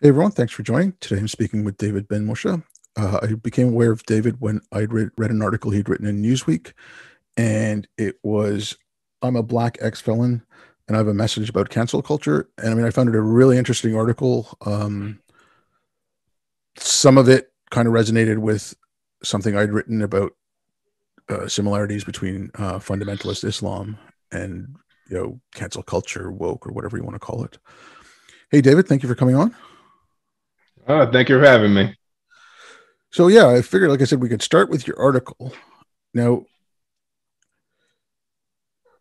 Hey everyone, thanks for joining. Today I'm speaking with David Ben Moshe. I became aware of David when I'd read an article he'd written in Newsweek, and it was, I'm a black ex-felon, and I have a message about cancel culture. And I mean, I found it a really interesting article. Some of it kind of resonated with something I'd written about similarities between fundamentalist Islam and, cancel culture, woke, or whatever you want to call it. Hey, David, thank you for coming on. Thank you for having me. So yeah, I figured, like I said, we could start with your article. Now,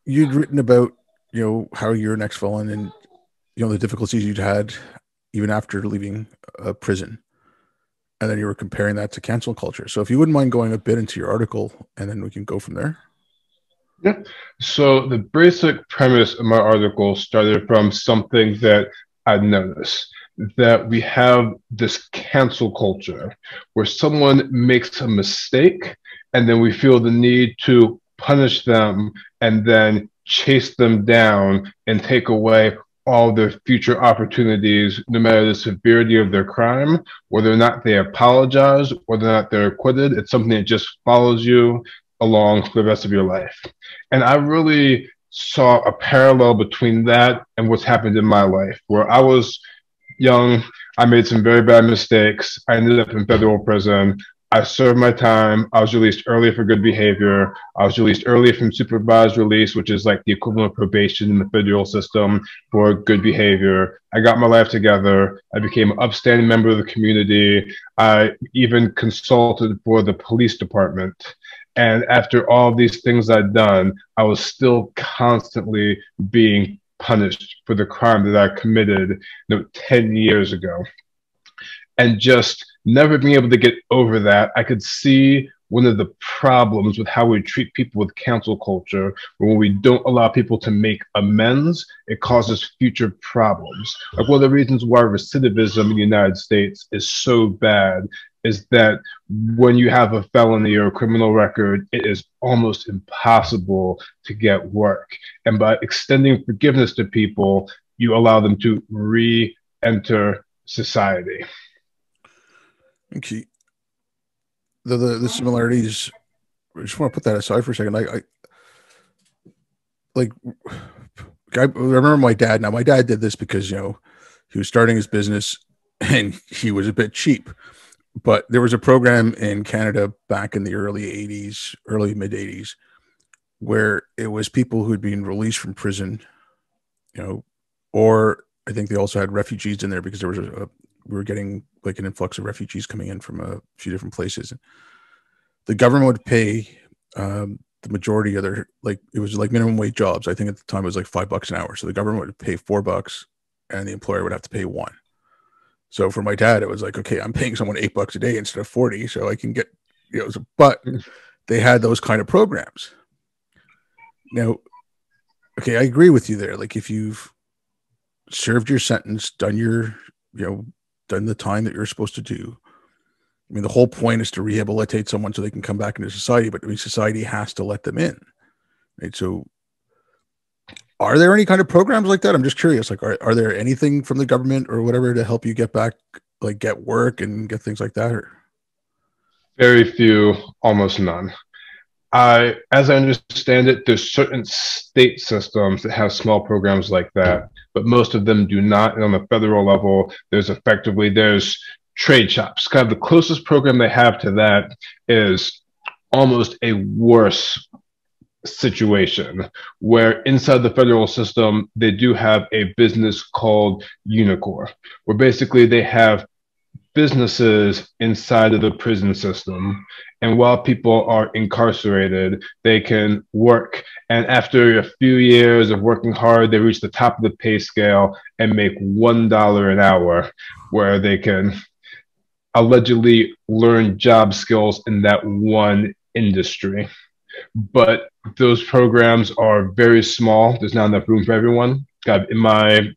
you'd written about, how you're an ex-felon and, the difficulties you'd had even after leaving prison. And then you were comparing that to cancel culture. So if you wouldn't mind going a bit into your article and then we can go from there. Yeah. So the basic premise of my article started from something that I noticed that we have this cancel culture where someone makes a mistake and then we feel the need to punish them and then chase them down and take away all their future opportunities, no matter the severity of their crime, whether or not they apologize, whether or not they're acquitted. It's something that just follows you along for the rest of your life. And I really saw a parallel between that and what's happened in my life, where I was young, I made some very bad mistakes. I ended up in federal prison. I served my time. I was released early for good behavior. I was released early from supervised release, which is like the equivalent of probation in the federal system for good behavior. I got my life together. I became an upstanding member of the community. I even consulted for the police department. And after all these things I'd done, I was still constantly being punished for the crime that I committed 10 years ago. And just never being able to get over that, I could see one of the problems with how we treat people with cancel culture, when we don't allow people to make amends, it causes future problems. Like one of the reasons why recidivism in the United States is so bad is that when you have a felony or a criminal record, it is almost impossible to get work. And by extending forgiveness to people, you allow them to re-enter society. Okay. The similarities, I just want to put that aside for a second. Like, I remember my dad. Now, my dad did this because, he was starting his business and he was a bit cheap. But there was a program in Canada back in the early 80s, early mid 80s, where it was people who had been released from prison, you know, or I think they also had refugees in there because there was we were getting like an influx of refugees coming in from a few different places. The government would pay the majority of their, like, it was like minimum wage jobs. I think at the time it was like $5 an hour. So the government would pay $4 and the employer would have to pay one. So for my dad, it was like, okay, I'm paying someone $8 a day instead of 40, so I can get, but they had those kind of programs. Now, okay, I agree with you there. Like if you've served your sentence, done your, done the time that you're supposed to do. I mean, the whole point is to rehabilitate someone so they can come back into society, but I mean, society has to let them in, right? So are there any kind of programs like that? I'm just curious. Like, are there anything from the government or whatever to help you get back, like get work and get things like that? Or Very few, almost none. As I understand it, there's certain state systems that have small programs like that, but most of them do not. And on the federal level, there's trade shops. Kind of the closest program they have to that is almost a worse situation where inside the federal system, they do have a business called Unicor, where basically they have businesses inside of the prison system. And while people are incarcerated, they can work. And after a few years of working hard, they reach the top of the pay scale and make $1 an hour, where they can allegedly learn job skills in that one industry. But those programs are very small. There's not enough room for everyone. In my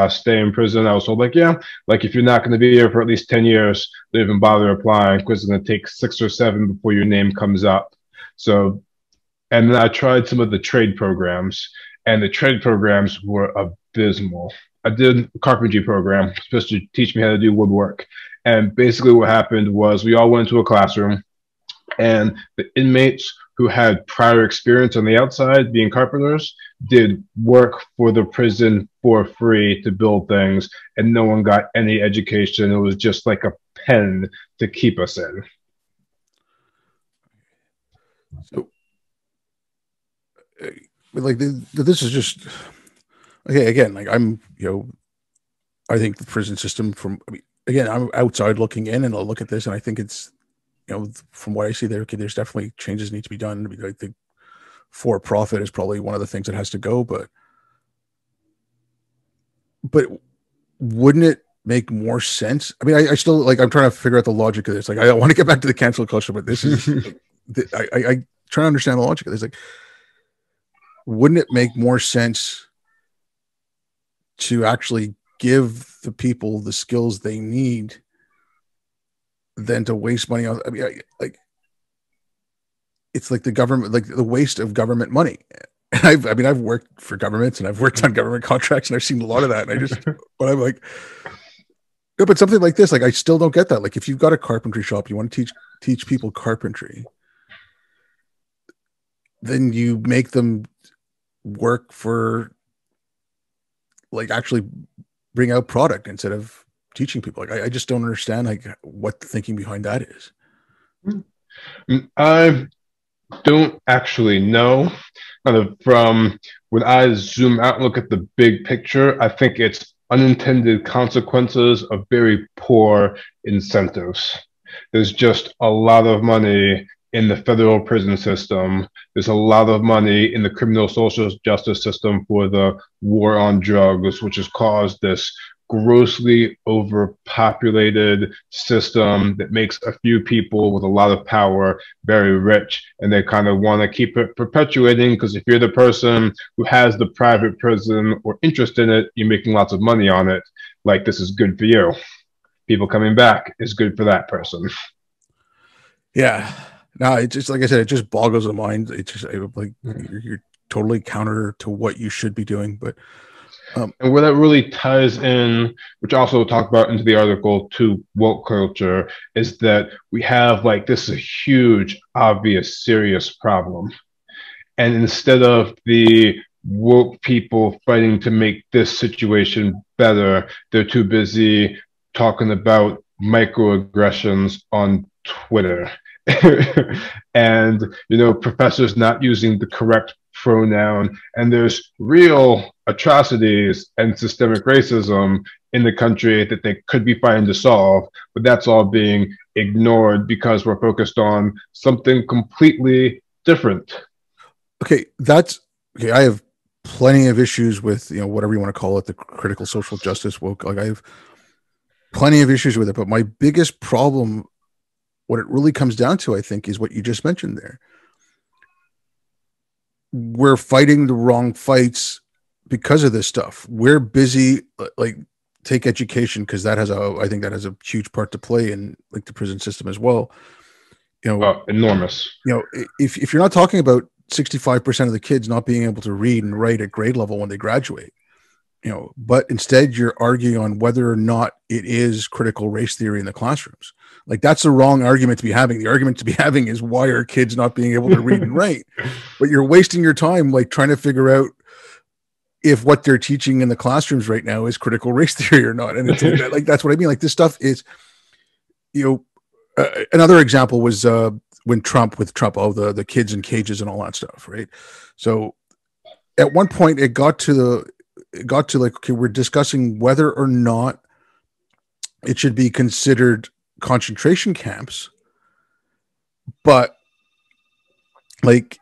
stay in prison, I was told, like, yeah, like if you're not going to be here for at least 10 years, don't even bother applying because it's going to take 6 or 7 before your name comes up. So, and then I tried some of the trade programs, and the trade programs were abysmal. I did a carpentry program supposed to teach me how to do woodwork. And basically what happened was we all went to a classroom, and the inmates who had prior experience on the outside being carpenters did work for the prison for free to build things, and no one got any education. It was just like a pen to keep us in. So, like, this is just okay. Again, like I'm, I think the prison system again, I'm outside looking in, and I'll look at this, and I think it's, from what I see there, okay, there's definitely changes need to be done. I think for profit is probably one of the things that has to go, but wouldn't it make more sense? I mean, I still, like, I'm trying to figure out the logic of this. Like, I want to get back to the cancel culture, but this is, I try to understand the logic of this. Like, wouldn't it make more sense to actually give the people the skills they need than to waste money on? I mean, it's like the government, like the waste of government money. And I've worked for governments, and I've worked on government contracts, and I've seen a lot of that. And but I'm like, no, but something like this, like, I still don't get that. Like, if you've got a carpentry shop, you want to teach people carpentry, then you make them work for, like, actually bring out product instead of teaching people. Like, I just don't understand, like, what the thinking behind that is. I don't actually know. Kind of from when I zoom out and look at the big picture, I think it's unintended consequences of very poor incentives. There's just a lot of money in the federal prison system. There's a lot of money in the criminal social justice system for the war on drugs, which has caused this grossly overpopulated system that makes a few people with a lot of power very rich, and they kind of want to keep it perpetuating, because if you're the person who has the private prison or interest in it, you're making lots of money on it. Like, this is good for you. People coming back is good for that person. Yeah. No, it's just, like I said, it just boggles the mind. It's just like, you're totally counter to what you should be doing. But and where that really ties in, which also talked about into the article, to woke culture, is that we have, like, this is a huge, obvious, serious problem. And instead of the woke people fighting to make this situation better, they're too busy talking about microaggressions on Twitter. And, professors not using the correct pronoun, and there's real atrocities and systemic racism in the country that they could be fighting to solve, but that's all being ignored because we're focused on something completely different. Okay, I have plenty of issues with, whatever you want to call it, the critical social justice woke. Like, I have plenty of issues with it, but my biggest problem, what it really comes down to, I think, is what you just mentioned there. We're fighting the wrong fights because of this stuff. We're busy, like, take education, because I think that has a huge part to play in, like, the prison system as well. Enormous. If you're not talking about 65% of the kids not being able to read and write at grade level when they graduate, but instead you're arguing on whether or not it is critical race theory in the classrooms. Like, that's the wrong argument to be having. The argument to be having is, why are kids not being able to read and write? But you're wasting your time, like, trying to figure out if what they're teaching in the classrooms right now is critical race theory or not. And it's like, that's what I mean. Like, this stuff is, another example was when Trump, the kids in cages and all that stuff, right? So at one point it got to like, okay, we're discussing whether or not it should be considered concentration camps, but, like,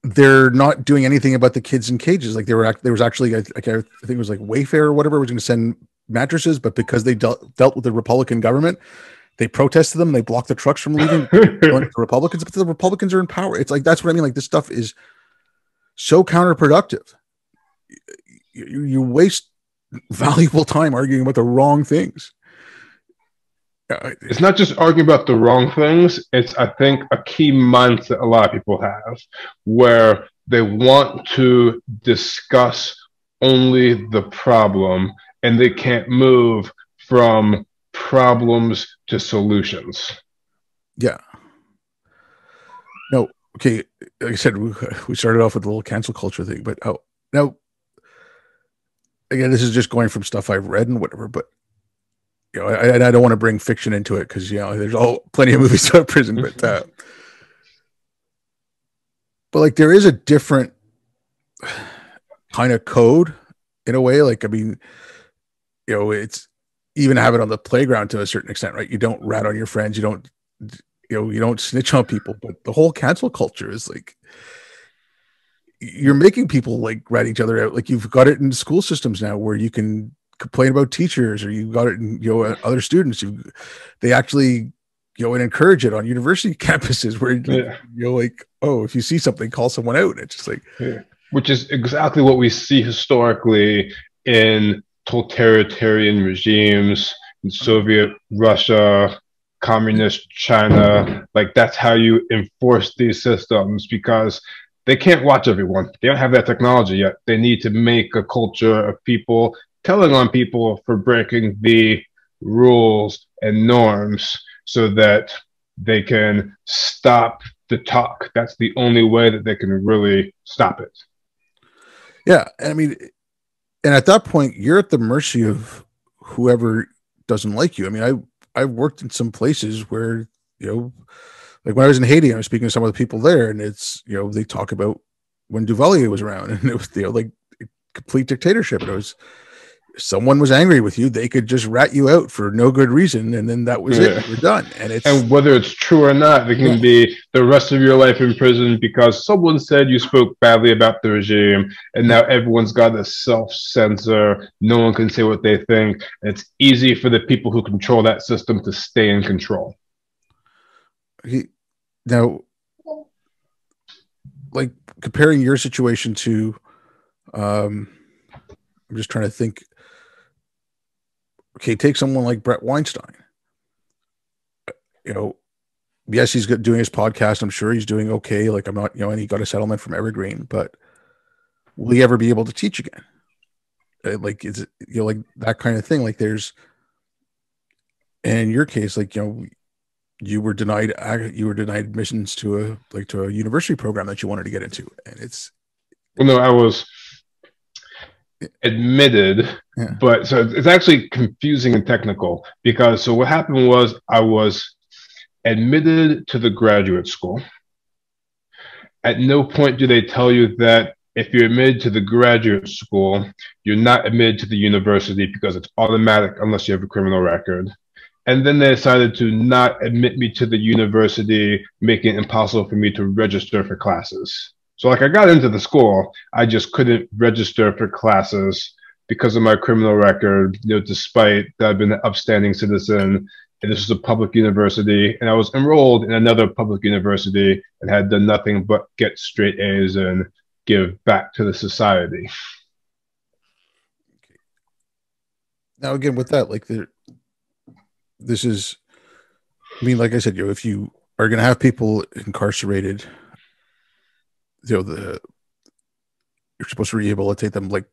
they're not doing anything about the kids in cages. Like, there was actually, I think it was like Wayfair or whatever was going to send mattresses, but because they dealt with the Republican government, they protested them. They blocked the trucks from leaving. The Republicans, but the Republicans are in power. It's like, that's what I mean. Like, this stuff is so counterproductive. You waste valuable time arguing about the wrong things. It's not just arguing about the wrong things. It's, I think, a key mindset a lot of people have, where they want to discuss only the problem and they can't move from problems to solutions. Yeah. No, okay. Like I said, we started off with a little cancel culture thing, but now again, this is just going from stuff I've read and whatever. But I don't want to bring fiction into it because there's plenty of movies about prison, but like there is a different kind of code in a way. Like I mean, it's even have it on the playground to a certain extent, right? You don't rat on your friends, you don't snitch on people, but the whole cancel culture is like you're making people like rat each other out. Like you've got it in school systems now where you can complain about teachers, or you got it in other students. They actually and encourage it on university campuses where like, oh, if you see something, call someone out. It's just like which is exactly what we see historically in totalitarian regimes in Soviet Russia, communist China. Like that's how you enforce these systems, because they can't watch everyone. They don't have that technology yet. They need to make a culture of people telling on people for breaking the rules and norms so that they can stop the talk. That's the only way that they can really stop it. Yeah. And I mean, and at that point, you're at the mercy of whoever doesn't like you. I mean, I've worked in some places where, like when I was in Haiti, I was speaking to some of the people there, and it's, they talk about when Duvalier was around, and it was, like complete dictatorship. And it was, someone was angry with you, they could just rat you out for no good reason, and then that was it. You're done. And whether it's true or not, it can be the rest of your life in prison because someone said you spoke badly about the regime, and now everyone's got a self-censor. No one can say what they think. And it's easy for the people who control that system to stay in control. Now, like comparing your situation to, I'm just trying to think. Okay, take someone like Brett Weinstein. Yes, he's doing his podcast. I'm sure he's doing okay. Like I'm not, and he got a settlement from Evergreen, but will he ever be able to teach again? Like, is it, like that kind of thing? Like there's, and in your case, like, you were denied admissions to a university program that you wanted to get into. And it's, well, no, I was admitted, but so it's actually confusing and technical because so what happened was I was admitted to the graduate school. At no point do they tell you that if you're admitted to the graduate school, you're not admitted to the university because it's automatic unless you have a criminal record. And then they decided to not admit me to the university, making it impossible for me to register for classes. So like I got into the school, I just couldn't register for classes because of my criminal record, despite that I've been an upstanding citizen. And this was a public university, and I was enrolled in another public university and had done nothing but get straight A's and give back to the society. Now, again, with that, like this is, I mean, like I said, if you are going to have people incarcerated, you're supposed to rehabilitate them. Like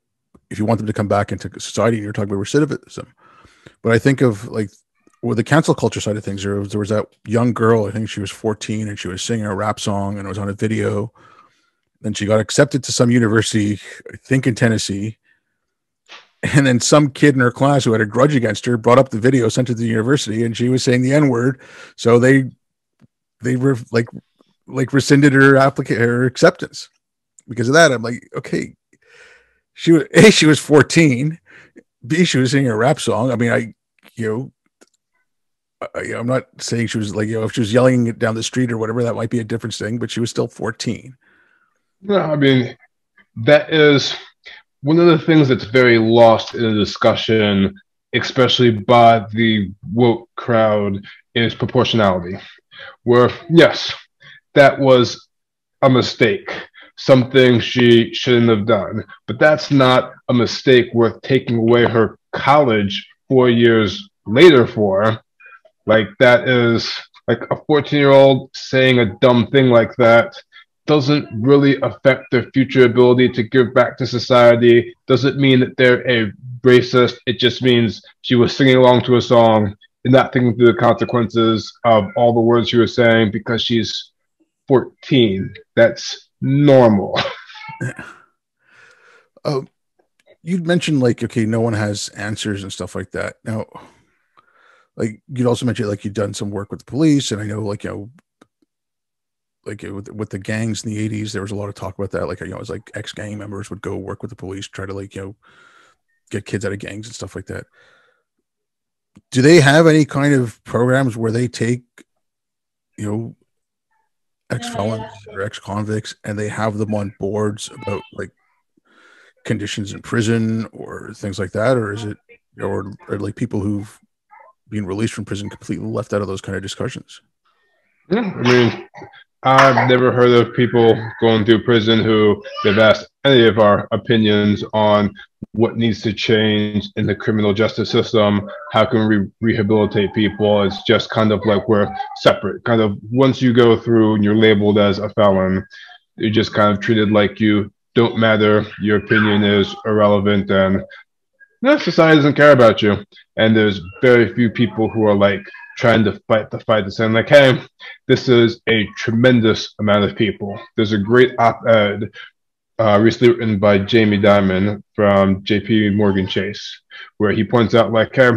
if you want them to come back into society, you're talking about recidivism. But I think of like with the cancel culture side of things, there was that young girl, I think she was 14, and she was singing a rap song and it was on a video. Then she got accepted to some university, I think in Tennessee. And then some kid in her class who had a grudge against her brought up the video, sent it to the university, and she was saying the N-word. So they were rescinded her acceptance because of that. I'm like, okay, she was 14. B, she was singing a rap song. I mean, I'm not saying she was like, if she was yelling it down the street or whatever, that might be a different thing, but she was still 14. No, I mean, that is one of the things that's very lost in the discussion, especially by the woke crowd, is proportionality. Where, yes, that was a mistake, something she shouldn't have done, but that's not a mistake worth taking away her college 4 years later for. Like, that is like a 14-year-old saying a dumb thing like that doesn't really affect their future ability to give back to society. Doesn't mean that they're a racist. It just means she was singing along to a song and not thinking through the consequences of all the words she was saying because she's 14. That's normal. Oh, you'd mentioned like, okay, no one has answers and stuff like that. Now, like you'd also mentioned like you'd done some work with the police, and I know like like with the gangs in the 80s, there was a lot of talk about that. Like, it was like ex-gang members would go work with the police, try to like, get kids out of gangs and stuff like that. Do they have any kind of programs where they take, you know, ex-felons or ex-convicts and they have them on boards about like conditions in prison or things like that? Or is it, or like people who've been released from prison completely left out of those kind of discussions? Yeah, I mean, I've never heard of people going through prison who they've asked any of our opinions on what needs to change in the criminal justice system. How can we rehabilitate people? It's just kind of like we're separate. Kind of once you go through and you're labeled as a felon, you're just kind of treated like you don't matter. Your opinion is irrelevant, and no, society doesn't care about you. And there's very few people who are like trying to fight the fight and saying like, hey, this is a tremendous amount of people. There's a great op-ed recently written by Jamie Dimon from JP Morgan Chase, where he points out like, hey,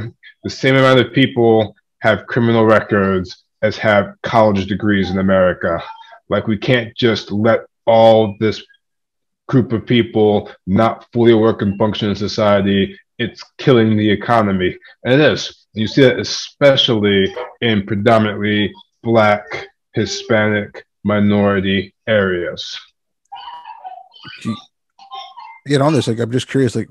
the same amount of people have criminal records as have college degrees in America. Like, we can't just let all this group of people not fully work and function in society. It's killing the economy. And it is. You see that especially in predominantly Black, Hispanic, minority areas. Get on this. Like, I'm just curious, like,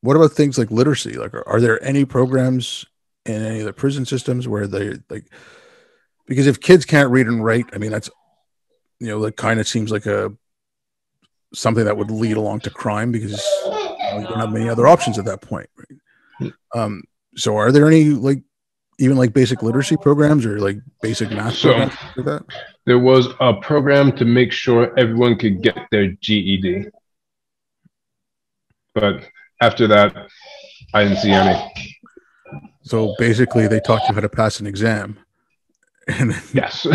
what about things like literacy? Like, are there any programs in any of the prison systems where they like, because if kids can't read and write, I mean, that's, that kind of seems like something that would lead along to crime because you don't have many other options at that point. Right? So are there any like even like basic literacy programs or like basic math programs like that? There was a program to make sure everyone could get their GED. But after that, I didn't see any. So basically they taught you how to pass an exam. Yes.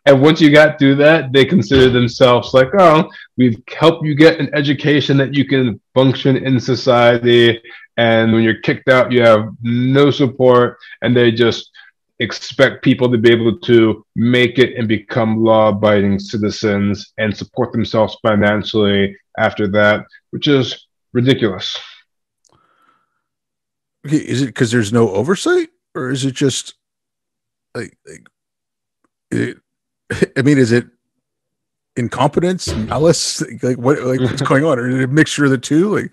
And once you got through that, they consider themselves like, oh, we've helped you get an education that you can function in society. And when you're kicked out, you have no support. And they just expect people to be able to make it and become law-abiding citizens and support themselves financially after that, which is ridiculous. Okay, is it because there's no oversight, or is it just like it, I mean, is it incompetence, malice, like what's going on, or is it a mixture of the two? Like,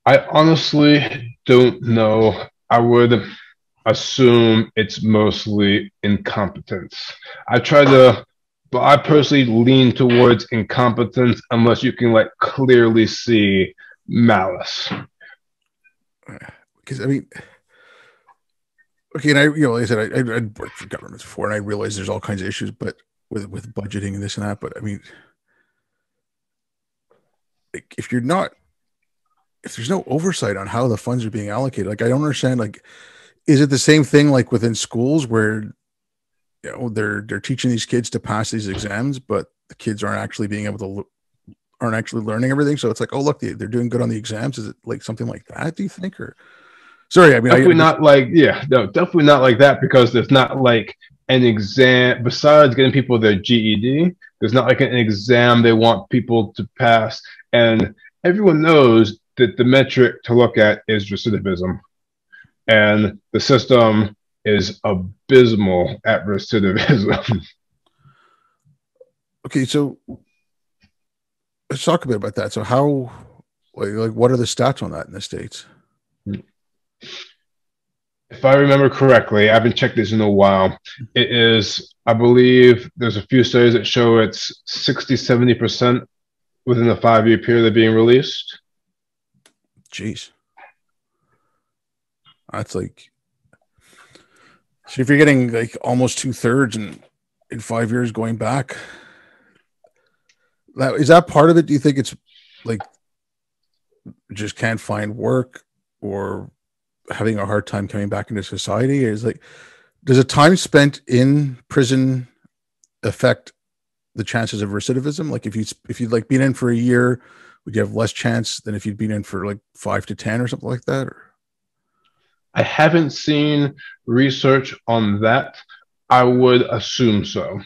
I honestly don't know. I would assume it's mostly incompetence. But I personally lean towards incompetence unless you can like clearly see malice. Because I mean, okay, and like I said, I'd worked for governments before, and I realized there's all kinds of issues, but with budgeting and this and that. But I mean, like if there's no oversight on how the funds are being allocated, like I don't understand. Like, is it the same thing like within schools where they're teaching these kids to pass these exams, but the kids aren't actually being able to aren't actually learning everything? So it's like, oh look, they're doing good on the exams. Is it like something like that? Do you think? Or sorry, I mean, definitely not like, yeah, no, definitely not like that, because there's not like an exam besides getting people their GED. There's not like an exam they want people to pass, and everyone knows that the metric to look at is recidivism, and the system is abysmal at recidivism. Okay, so let's talk a bit about that. So how, like what are the stats on that in the States? If I remember correctly, I haven't checked this in a while. It is, I believe there's a few studies that show it's 60-70% within the 5-year period of being released. Jeez. That's like, So if you're getting like almost 2/3 in 5 years going back, is that part of it? Do you think it's like just can't find work or having a hard time coming back into society? Is like, does the time spent in prison affect the chances of recidivism? Like if you'd like been in for a year, would you have less chance than if you'd been in for like 5 to 10 or something like that? Or? I haven't seen research on that. I would assume so.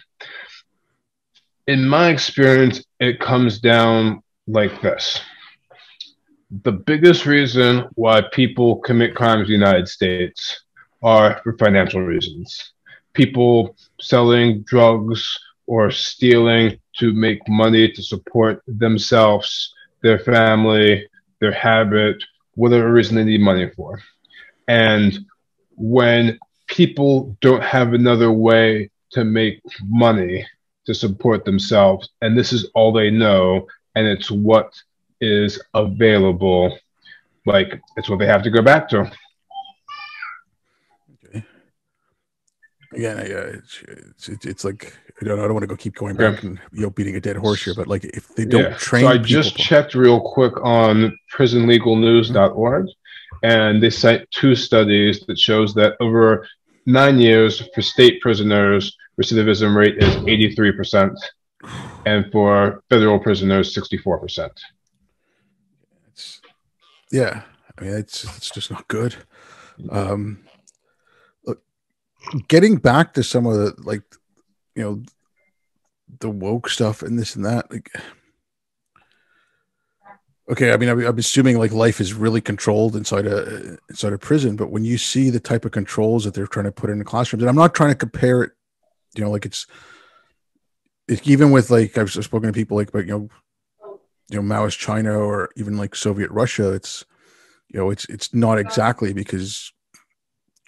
In my experience, it comes down like this. The biggest reason why people commit crimes in the United States are for financial reasons. People selling drugs or stealing to make money to support themselves, their family, their habit, whatever reason they need money for. And when people don't have another way to make money to support themselves, and this is all they know, and it's what is available, like it's what they have to go back to. Okay. Again, it's like I don't want to go keep going back and beating a dead horse here, but like if they don't train, so I just checked real quick on prisonlegalnews.org, and they cite 2 studies that shows that over 9 years for state prisoners, recidivism rate is 83%, and for federal prisoners, 64%. Yeah, I mean it's just not good. Look, getting back to some of the like, the woke stuff and this and that, like, okay, I mean, I'm assuming like life is really controlled inside a prison, but when you see the type of controls that they're trying to put in the classrooms, and I'm not trying to compare it, like it's even with like I've spoken to people like about Maoist China or even like Soviet Russia. It's it's not exactly because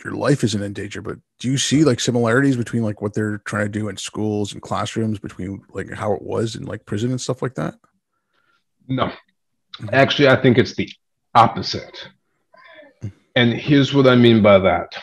your life isn't in danger, but do you see like similarities between like what they're trying to do in schools and classrooms between like how it was in like prison and stuff like that? No, actually, I think it's the opposite. And here's what I mean by that.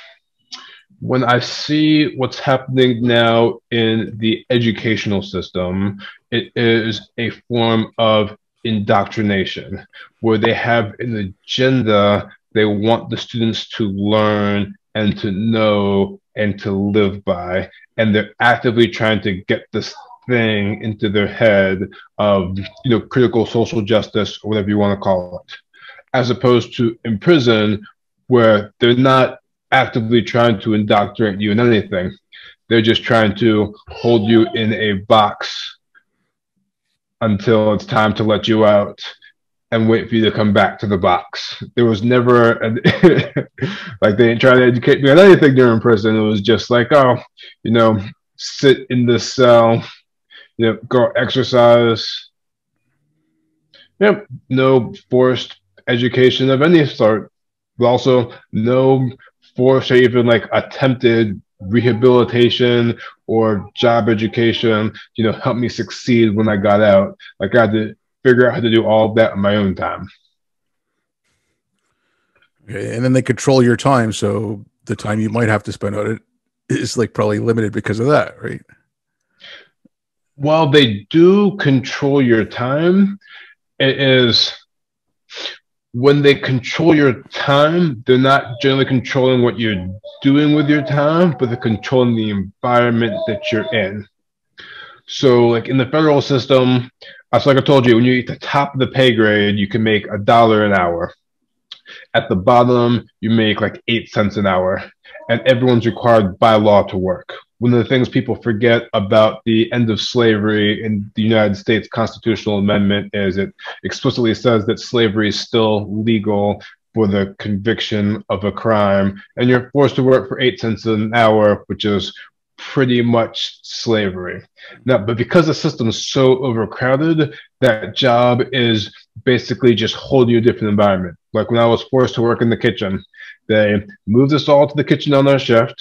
When I see what's happening now in the educational system, it is a form of indoctrination where they have an agenda. They want the students to learn and to know and to live by. And they're actively trying to get this thing into their head of, critical social justice or whatever you want to call it, as opposed to in prison where they're not actively trying to indoctrinate you in anything. They're just trying to hold you in a box until it's time to let you out and wait for you to come back to the box. There was never like they didn't try to educate me on anything during prison. It was just like, oh, sit in this cell, go exercise. Yep, no forced education of any sort. But also no forced or even like attempted rehabilitation or job education, help me succeed when I got out. Like I had to figure out how to do all of that on my own time. Okay, and then they control your time, so the time you might have to spend on it is like probably limited because of that, right? While they do control your time, it is when they control your time, they're not generally controlling what you're doing with your time, but they're controlling the environment that you're in. So like in the federal system, it's like I told you, when you're at the top of the pay grade, you can make $1 an hour. At the bottom, you make like 8 cents an hour, and everyone's required by law to work. One of the things people forget about the end of slavery in the United States constitutional amendment is it explicitly says that slavery is still legal for the conviction of a crime, and you're forced to work for 8 cents an hour, which is pretty much slavery. Now, but because the system is so overcrowded, that job is basically just holding you a different environment. Like when I was forced to work in the kitchen, they moved us all to the kitchen on our shift,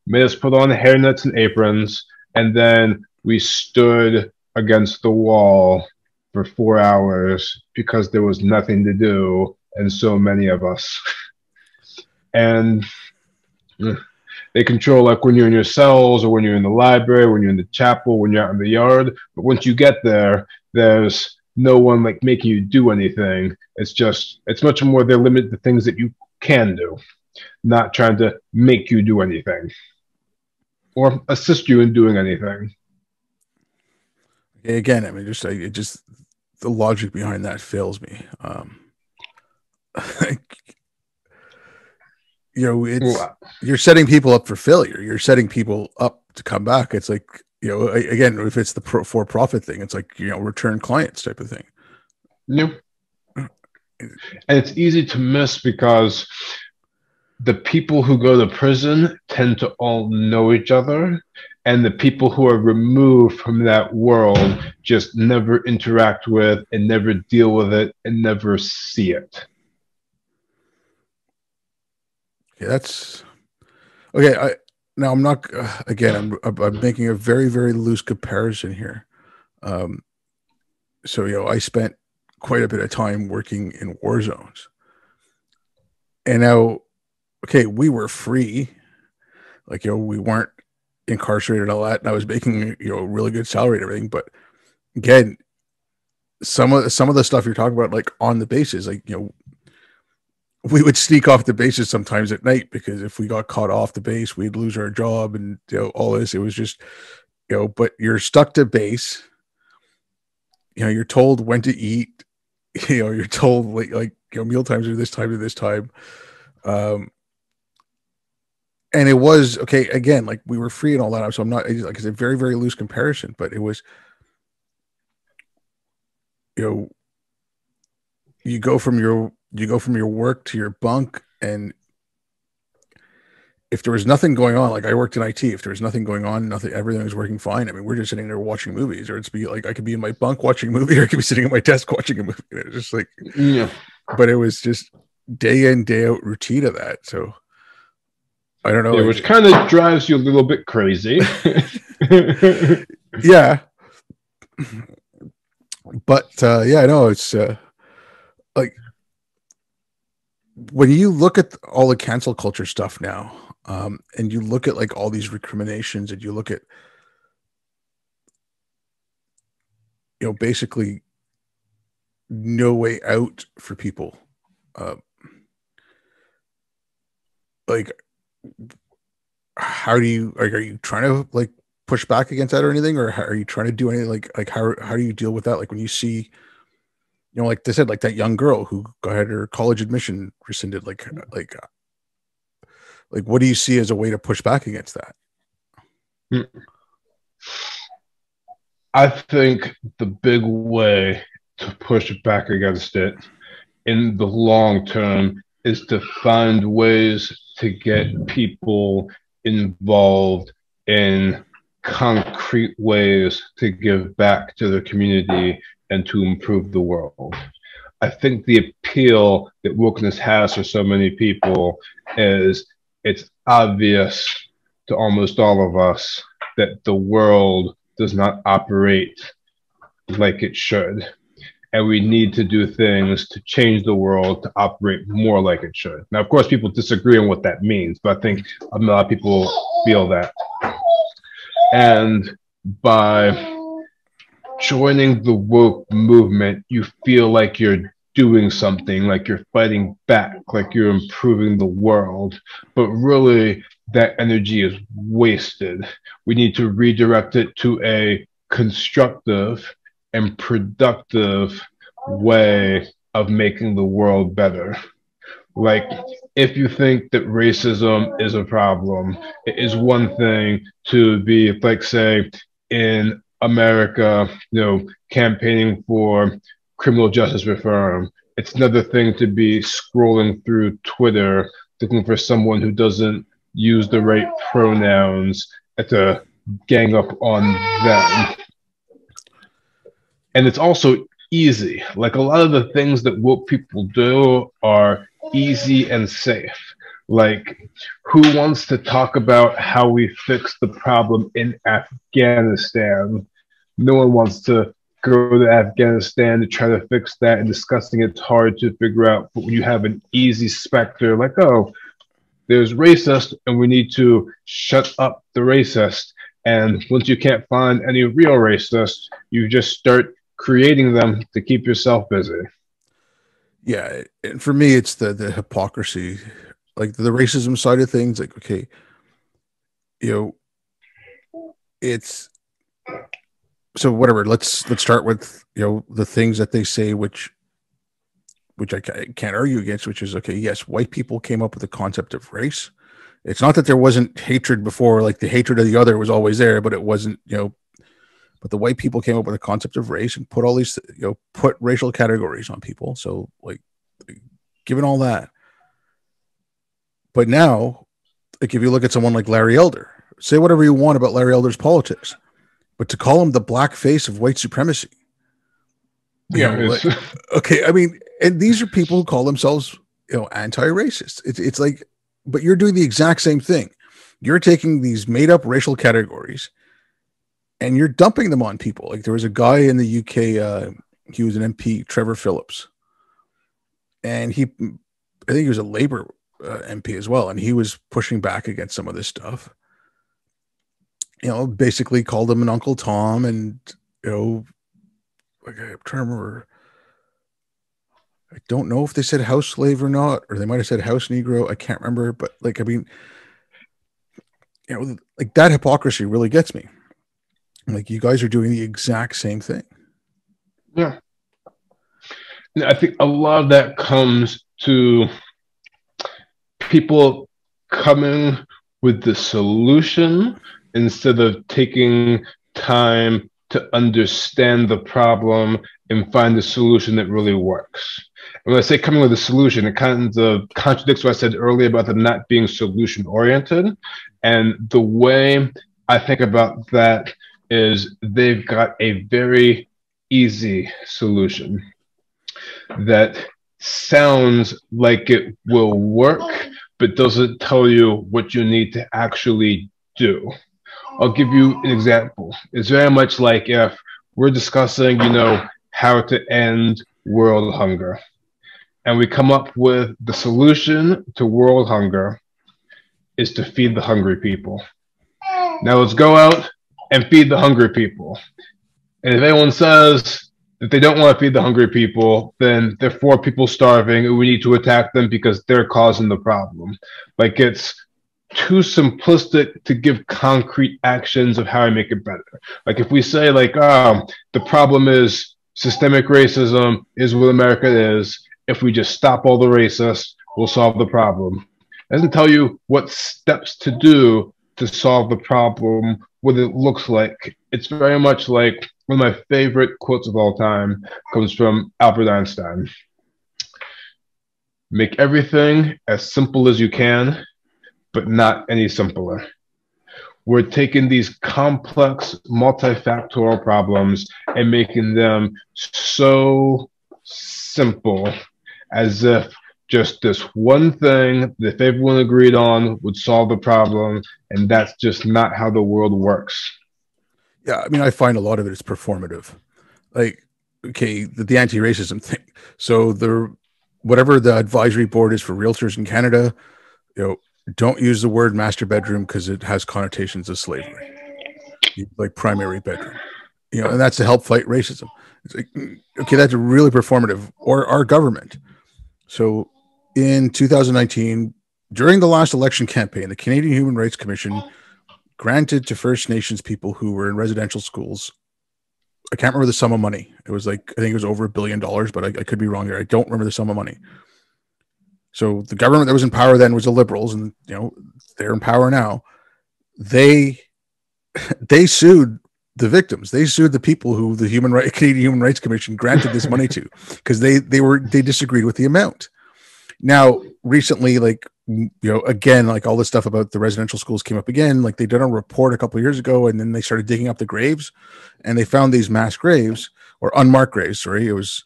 made us put on hairnets and aprons, and then we stood against the wall for 4 hours because there was nothing to do, and so many of us. And They control like when you're in your cells or when you're in the library, when you're in the chapel, when you're out in the yard. But once you get there, there's no one like making you do anything. It's much more they limit the things that you can do, not trying to make you do anything or assist you in doing anything. Again, I mean, just the logic behind that fails me. You're setting people up for failure. You're setting people up to come back. It's like, again, if it's the for-profit thing, it's like, return clients type of thing. Yep. And it's easy to miss because the people who go to prison tend to all know each other, and the people who are removed from that world just never interact with and never deal with it and never see it. Yeah, that's okay. Now I'm not again. I'm making a very, very loose comparison here. So I spent quite a bit of time working in war zones, and now, okay, we were free, like we weren't incarcerated and all that, and I was making a really good salary and everything. But again, some of the stuff you're talking about, like on the bases, like we would sneak off the bases sometimes at night because if we got caught off the base, we'd lose our job and all this. It was just but you're stuck to base. You're told when to eat. You're told like meal times are this time to this time. And it was okay. Again, like we were free and all that. So I'm not like it's a very, very loose comparison, but it was you go from your work to your bunk, and if there was nothing going on, like I worked in IT, if there was nothing going on, everything was working fine. I mean, we're just sitting there watching movies, or it's be like I could be in my bunk watching a movie, or I could be sitting at my desk watching a movie. It was just like, yeah. But it was just day in, day out routine of that. So I don't know, which kind of drives you a little bit crazy. Yeah, but yeah, I know it's like when you look at all the cancel culture stuff now, and you look at like all these recriminations, and you look at basically no way out for people, like how do you are you trying to like push back against that or anything, or are you trying to do anything like how do you deal with that, like when you see like they said, like that young girl who got her college admission rescinded, like what do you see as a way to push back against that? I think the big way to push back against it in the long term is to find ways to get people involved in concrete ways to give back to the community and to improve the world. I think the appeal that wokeness has for so many people is it's obvious to almost all of us that the world does not operate like it should. And we need to do things to change the world to operate more like it should. Now, of course, people disagree on what that means, but I think a lot of people feel that. And by joining the woke movement, you feel like you're doing something, like you're fighting back, like you're improving the world. But really, that energy is wasted. We need to redirect it to a constructive and productive way of making the world better. Like, if you think that racism is a problem, it is one thing to be, like, say, in America, campaigning for criminal justice reform. It's another thing to be scrolling through Twitter, looking for someone who doesn't use the right pronouns and to gang up on them. And it's also easy. Like, a lot of the things that woke people do are easy and safe. Like, who wants to talk about how we fix the problem in Afghanistan? No one wants to go to Afghanistan to try to fix that, and discussing it's hard to figure out. But when you have an easy specter, like, oh, there's racist, and we need to shut up the racist. And once you can't find any real racists, you just start creating them to keep yourself busy. Yeah, and for me, it's the hypocrisy, like the racism side of things. Like, okay, you know, it's so whatever. Let's start with the things that they say, which I can't argue against. Which is okay. Yes, white people came up with the concept of race. It's not that there wasn't hatred before, like the hatred of the other was always there, but it wasn't, but the white people came up with a concept of race and put all these, put racial categories on people. So, like, given all that, but now, like, if you look at someone like Larry Elder, say whatever you want about Larry Elder's politics, but to call him the black face of white supremacy, okay, I mean, and these are people who call themselves, anti-racist. It's like, but you're doing the exact same thing. You're taking these made up racial categories and you're dumping them on people. Like there was a guy in the UK, he was an MP, Trevor Phillips, and I think he was a Labour MP as well. And he was pushing back against some of this stuff, basically called him an Uncle Tom. And, like I'm trying to remember, I don't know if they said house slave or not, or they might have said house Negro. I can't remember, but like, I mean, like that hypocrisy really gets me. Like you guys are doing the exact same thing. Yeah. I think a lot of that comes to people coming with the solution instead of taking time to understand the problem and find the solution that really works. And when I say coming with a solution, it kind of contradicts what I said earlier about them not being solution oriented. And the way I think about that is they've got a very easy solution that sounds like it will work, but doesn't tell you what you need to actually do. I'll give you an example. It's very much like if we're discussing, how to end world hunger, and we come up with the solution to world hunger is to feed the hungry people. Now let's go out and feed the hungry people. And if anyone says that they don't want to feed the hungry people, then there are 4 people starving and we need to attack them because they're causing the problem. Like it's too simplistic to give concrete actions of how I make it better. Like if we say like, the problem is systemic racism is what America is. If we just stop all the racists, we'll solve the problem. It doesn't tell you what steps to do to solve the problem, what it looks like. It's very much like one of my favorite quotes of all time comes from Albert Einstein. Make everything as simple as you can, but not any simpler. We're taking these complex, multifactorial problems and making them so simple as if just this one thing that everyone agreed on would solve the problem, and that's just not how the world works. Yeah, I mean, I find a lot of it is performative. Like, okay, the anti-racism thing. So whatever the advisory board is for realtors in Canada, don't use the word master bedroom because it has connotations of slavery. Like primary bedroom, and that's to help fight racism. It's like, okay, that's really performative. Or our government. So in 2019, during the last election campaign, the Canadian Human Rights Commission granted to First Nations people who were in residential schools, I can't remember the sum of money. It was like, I think it was over $1 billion, but I could be wrong here. I don't remember the sum of money. So the government that was in power then was the Liberals, and they're in power now. They sued the victims. They sued the people who the Canadian Human Rights Commission granted this money to, because they disagreed with the amount. Now, recently, like, again, like all this stuff about the residential schools came up again. Like they did a report a couple of years ago, and then they started digging up the graves, and they found these mass graves or unmarked graves. Sorry, it was,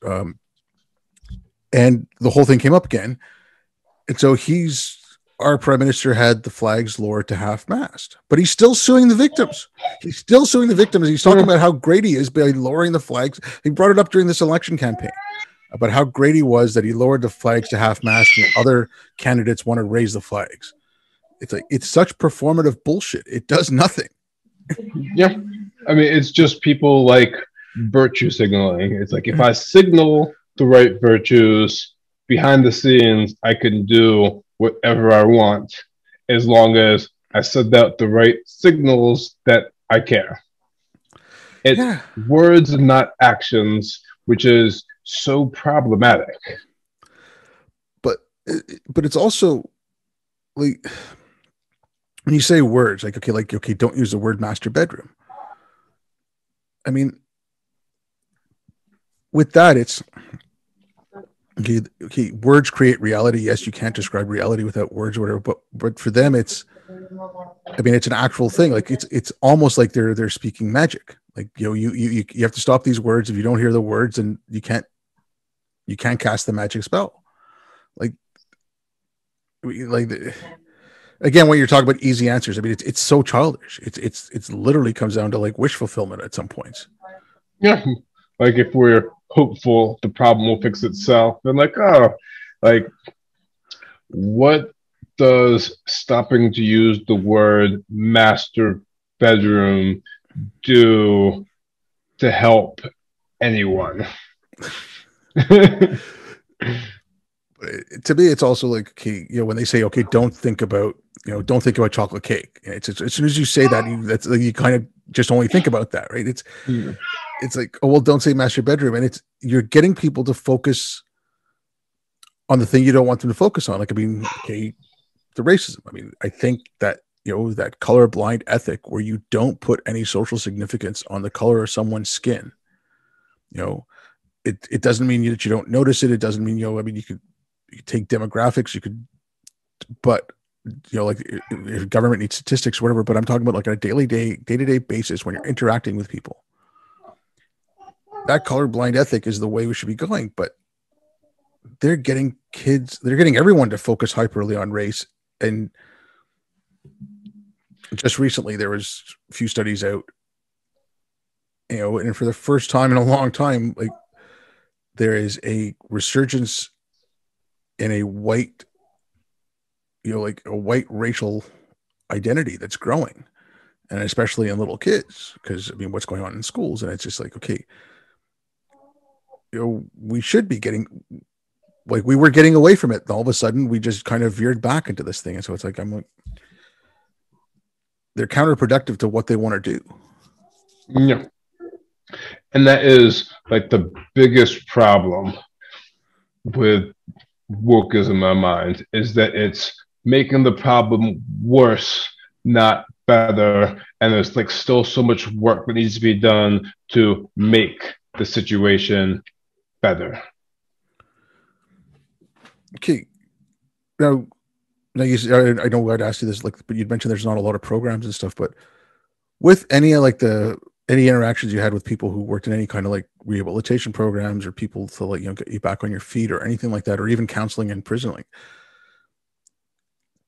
and the whole thing came up again. And so our prime minister had the flags lowered to half-mast, but he's still suing the victims. He's talking about how great he is by lowering the flags. He brought it up during this election campaign about how great he was that he lowered the flags to half-mast and other candidates want to raise the flags. it's like, it's such performative bullshit. It does nothing. Yeah. I mean, it's just people like virtue signaling. It's like if I signal the right virtues behind the scenes, I can do whatever I want as long as I send out the right signals that I care. It's words and not actions, which is so problematic. But it's also like when you say words, like okay, don't use the word master bedroom. I mean, with that, it's okay. Words create reality. Yes, you can't describe reality without words or whatever. But for them, it's, I mean, it's an actual thing. Like it's almost like they're speaking magic. Like, you know, you have to stop these words. If you don't hear the words, and you can't cast the magic spell. Like again, when you're talking about easy answers, I mean, it's so childish. It's literally comes down to like wish fulfillment at some points. Yeah, like if we're hopeful the problem will fix itself, then like, oh, like what does stopping to use the word master bedroom do to help anyone? To me, it's also like, okay, you know, when they say, okay, don't think about chocolate cake. It's as soon as you say that, that's like, you kind of just only think about that, right? It's like, oh well, don't say master bedroom, and you're getting people to focus on the thing you don't want them to focus on. Like, I mean, okay, the racism. I mean, I think that, you know, that colorblind ethic where you don't put any social significance on the color of someone's skin. You know, it doesn't mean that you don't notice it. It doesn't mean, you know, I mean, you could take demographics, but you know, like if government needs statistics or whatever, but I'm talking about like on a day-to-day basis when you're interacting with people. That colorblind ethic is the way we should be going, but they're getting everyone to focus hyperly on race. And just recently there was a few studies out, you know, and for the first time in a long time, like there is a resurgence in a white, you know, like a white racial identity that's growing, and especially in little kids, because I mean, what's going on in schools, and it's just like, okay, you know, we should be getting, like, we were getting away from it, and all of a sudden we just kind of veered back into this thing, and so it's like, I'm like, they're counterproductive to what they want to do. Yeah, and that is like the biggest problem with wokeism in my mind, is that it's making the problem worse, not better. And there's like still so much work that needs to be done to make the situation better. Okay. Now you, I know I'd asked you this, like, but you'd mentioned there's not a lot of programs and stuff, but with any any interactions you had with people who worked in any kind of like rehabilitation programs or people to, like, you know, get you back on your feet or anything like that, or even counseling in prison, like,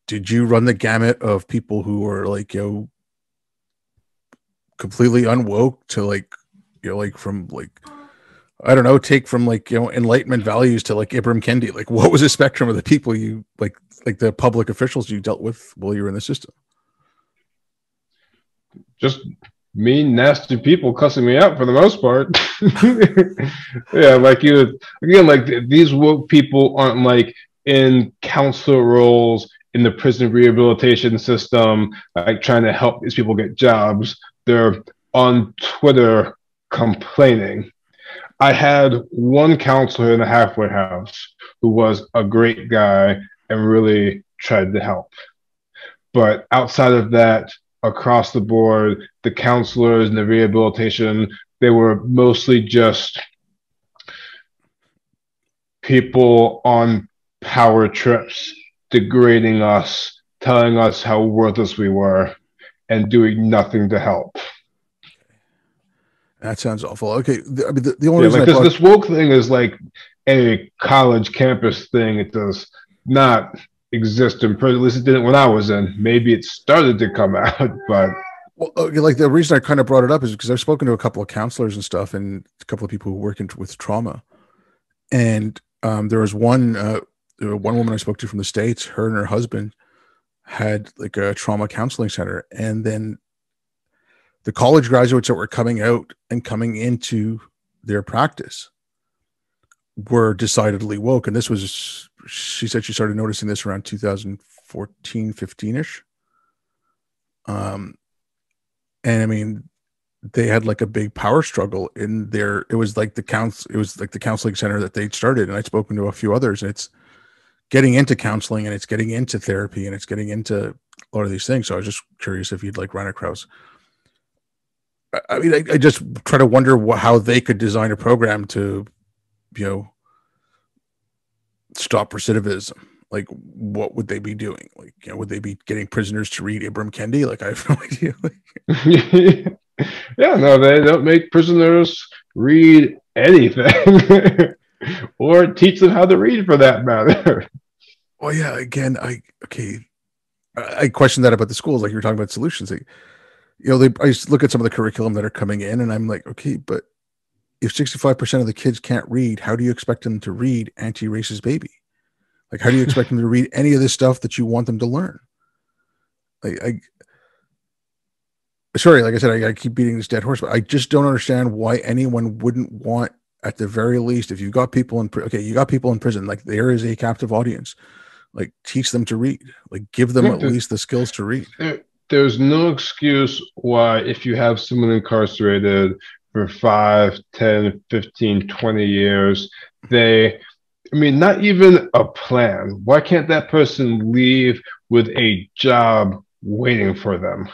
did you run the gamut of people who were like, you know, completely unwoke to, like, you know, like from like, I don't know, take from like, you know, Enlightenment values to like Ibram Kendi? Like, what was the spectrum of the people you like the public officials you dealt with while you were in the system? Just mean, nasty people cussing me out for the most part. Yeah, like you again, like these woke people aren't like in counselor roles in the prison rehabilitation system, like trying to help these people get jobs. They're on Twitter complaining. I had one counselor in the halfway house who was a great guy and really tried to help. But outside of that, across the board, the counselors and the rehabilitation, they were mostly just people on power trips, degrading us, telling us how worthless we were, and doing nothing to help. That sounds awful. Okay, I mean, the only reason like this woke thing is like a college campus thing. It does not exist in prison. At least it didn't when I was in. Maybe it started to come out, but well, okay, like the reason I kind of brought it up is because I've spoken to a couple of counselors and stuff, and a couple of people who work with trauma, and there was one woman I spoke to from the States. Her and her husband had like a trauma counseling center, and then the college graduates that were coming out and coming into their practice were decidedly woke. And this was, she said she started noticing this around 2014, 15-ish. And I mean, they had like a big power struggle in there. It was like the counseling center that they'd started. And I'd spoken to a few others, and it's getting into counseling, and it's getting into therapy, and it's getting into a lot of these things. So I was just curious if you'd like run across. I mean, I just try to wonder how they could design a program to, stop recidivism. Like, what would they be doing? Like, would they be getting prisoners to read Ibram Kendi? Like, I have no idea. Yeah, no, they don't make prisoners read anything or teach them how to read, for that matter. Well, yeah, again, I question that about the schools. Like you were talking about solutions. Like, I used to look at some of the curriculum that are coming in, and I'm like, okay, but if 65% of the kids can't read, how do you expect them to read Anti-Racist Baby? Like, how do you expect them to read any of this stuff that you want them to learn? Sorry, like I said, I keep beating this dead horse, but I just don't understand why anyone wouldn't want, at the very least, if you've got people in, you got people in prison, like there is a captive audience, like teach them to read, like give them at least the skills to read. There's no excuse why, if you have someone incarcerated for 5, 10, 15, 20 years, not even a plan. Why can't that person leave with a job waiting for them?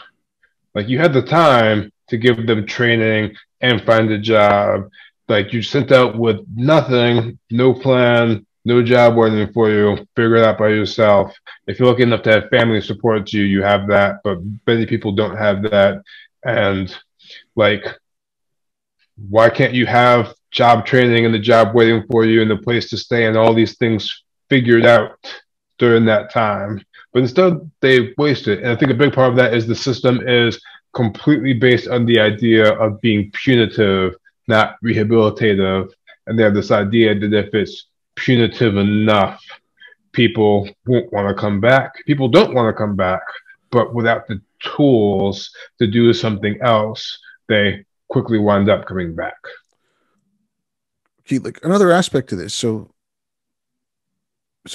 Like, you had the time to give them training and find a job. Like, you sent out with nothing, no plan, no job waiting for you. Figure it out by yourself. If you're lucky enough to have family support you, you have that. But many people don't have that. And like, why can't you have job training and the job waiting for you and the place to stay and all these things figured out during that time? But instead, they waste it. And I think a big part of that is the system is completely based on the idea of being punitive, not rehabilitative. And they have this idea that if it's punitive enough, people won't want to come back. People don't want to come back, but without the tools to do something else, they quickly wind up coming back. Okay, like another aspect to this. So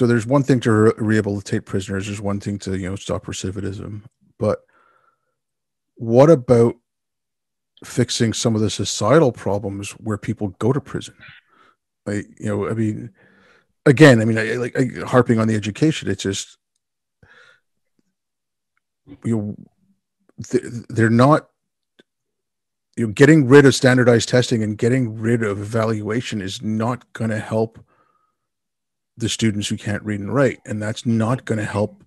there's one thing to rehabilitate prisoners. There's one thing to, stop recidivism. But what about fixing some of the societal problems where people go to prison? Like, harping on the education. It's just, they're not, getting rid of standardized testing and getting rid of evaluation is not going to help the students who can't read and write. And that's not going to help,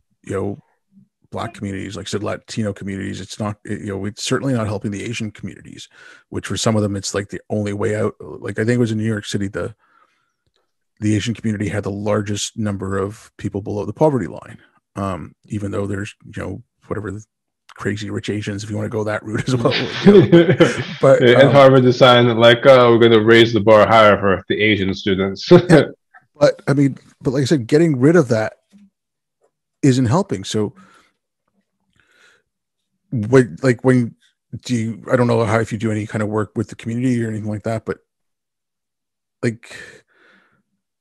Black communities, like I said, Latino communities. It's not, it's certainly not helping the Asian communities, which for some of them, it's like the only way out. Like, I think it was in New York City, the Asian community had the largest number of people below the poverty line. Even though there's, whatever the crazy rich Asians, if you want to go that route as well. But and Harvard decided like, oh, we're going to raise the bar higher for the Asian students. Yeah, but like I said, getting rid of that isn't helping. So when do you, I don't know how, if you do any kind of work with the community or anything like that, but like,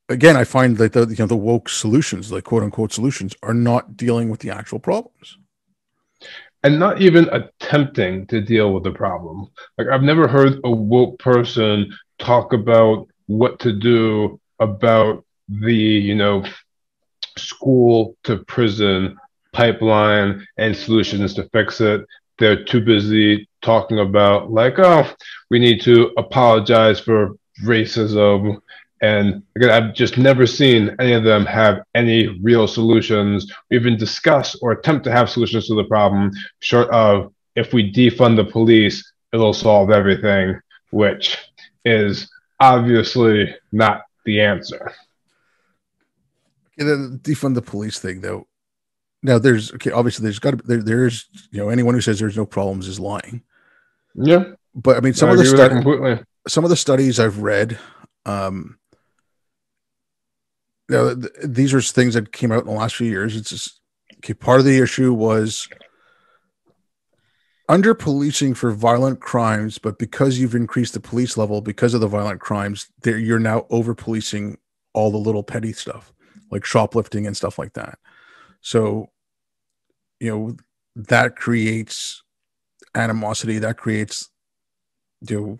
again, I find that the woke solutions, like quote unquote solutions, are not dealing with the actual problems. And not even attempting to deal with the problem. Like, I've never heard a woke person talk about what to do about the, school to prison pipeline and solutions to fix it. They're too busy talking about like, oh, we need to apologize for racism. And again, I've just never seen any of them have any real solutions, or even discuss or attempt to have solutions to the problem, short of, if we defund the police, it'll solve everything, which is obviously not the answer. Yeah, the defund the police thing, though. Now, obviously there's got to be, there's, anyone who says there's no problems is lying. Yeah. But I mean, some of the studies I've read, these are things that came out in the last few years. It's just Okay, part of the issue was under policing for violent crimes, but because you've increased the police level because of the violent crimes, you're now over policing all the little petty stuff like shoplifting and stuff like that. So, you know, that creates animosity. That creates, you know,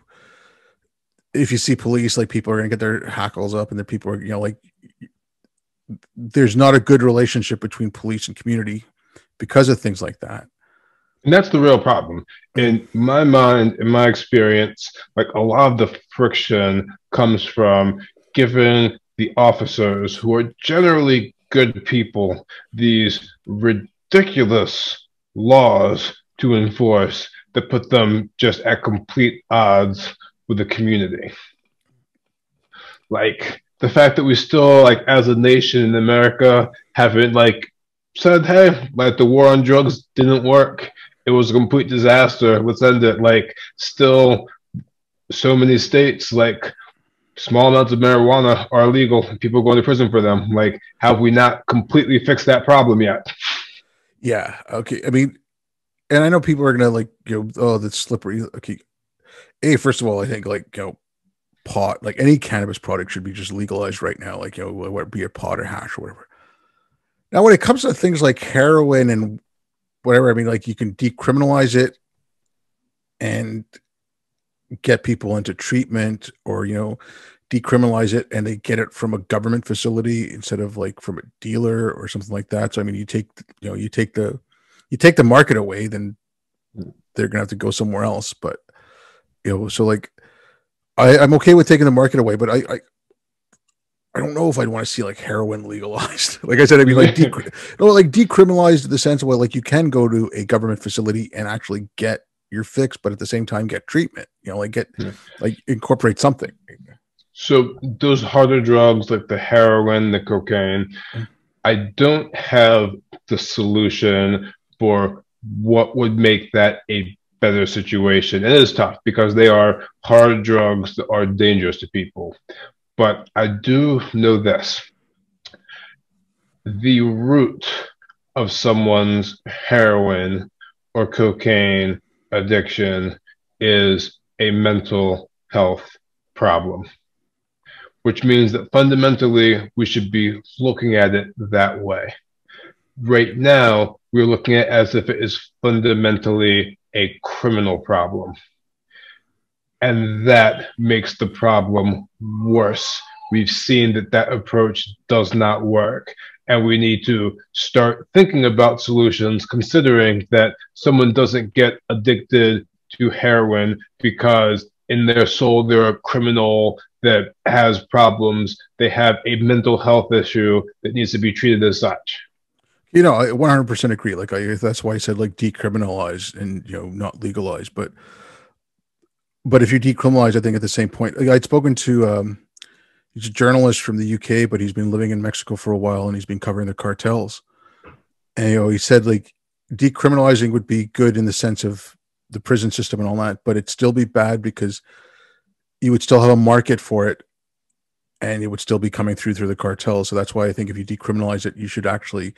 if you see police, like people are going to get their hackles up, and the people are, you know, like there's not a good relationship between police and community because of things like that. And that's the real problem. In my mind, in my experience, like a lot of the friction comes from giving the officers, who are generally good people, these ridiculous laws to enforce that put them just at complete odds with the community. Like the fact that we still, like as a nation in America, haven't like said, hey, like the war on drugs didn't work. It was a complete disaster. Let's end it. Like still so many states, like small amounts of marijuana are illegal and people go to prison for them. Like, have we not completely fixed that problem yet? Yeah. Okay. I mean, and I know people are gonna like, you know, oh, that's slippery. Okay. First of all, I think like, you know, pot, like any cannabis product should be just legalized right now. Like, you know, whether it be a pot or hash or whatever. Now, when it comes to things like heroin and whatever, I mean, like you can decriminalize it and get people into treatment, or, you know, decriminalize it and they get it from a government facility instead of like from a dealer or something like that. So, I mean, you take, you know, you take the market away, then they're going to have to go somewhere else. But, you know, so like, I'm okay with taking the market away, but I don't know if I'd want to see like heroin legalized. Like I said, I mean, like like decriminalized in the sense of like you can go to a government facility and actually get your fix, but at the same time get treatment. You know, like like incorporate something. So those harder drugs like the heroin, the cocaine, I don't have the solution for what would make that a better situation. It is tough because they are hard drugs that are dangerous to people. But I do know this: the root of someone's heroin or cocaine addiction is a mental health problem, which means that fundamentally we should be looking at it that way. Right now, we're looking at it as if it is fundamentally a criminal problem. And that makes the problem worse. We've seen that that approach does not work. And we need to start thinking about solutions, considering that someone doesn't get addicted to heroin because in their soul they're a criminal that has problems. They have a mental health issue that needs to be treated as such. You know, I 100% agree. Like that's why I said like decriminalize and, you know, not legalize. But if you decriminalize, I think at the same point, like I'd spoken to he's a journalist from the UK, but he's been living in Mexico for a while and he's been covering the cartels. And, you know, he said like decriminalizing would be good in the sense of the prison system and all that, but it'd still be bad because you would still have a market for it and it would still be coming through the cartels. So that's why I think if you decriminalize it, you should actually,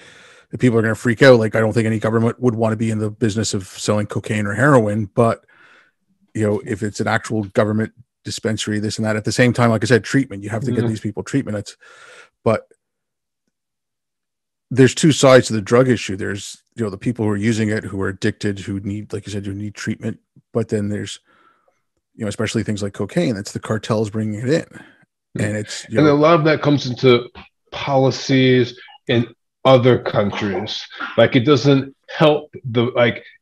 the people are going to freak out. Like, I don't think any government would want to be in the business of selling cocaine or heroin, but, you know, if it's an actual government dispensary, this and that, at the same time, like I said, treatment, you have to get these people treatment. But there's two sides to the drug issue. There's, you know, the people who are using it, who are addicted, who need, like you said, who need treatment. But then there's, you know, especially things like cocaine, that's the cartels bringing it in. And it's, you and know, a lot of that comes into policies in other countries. Like it doesn't help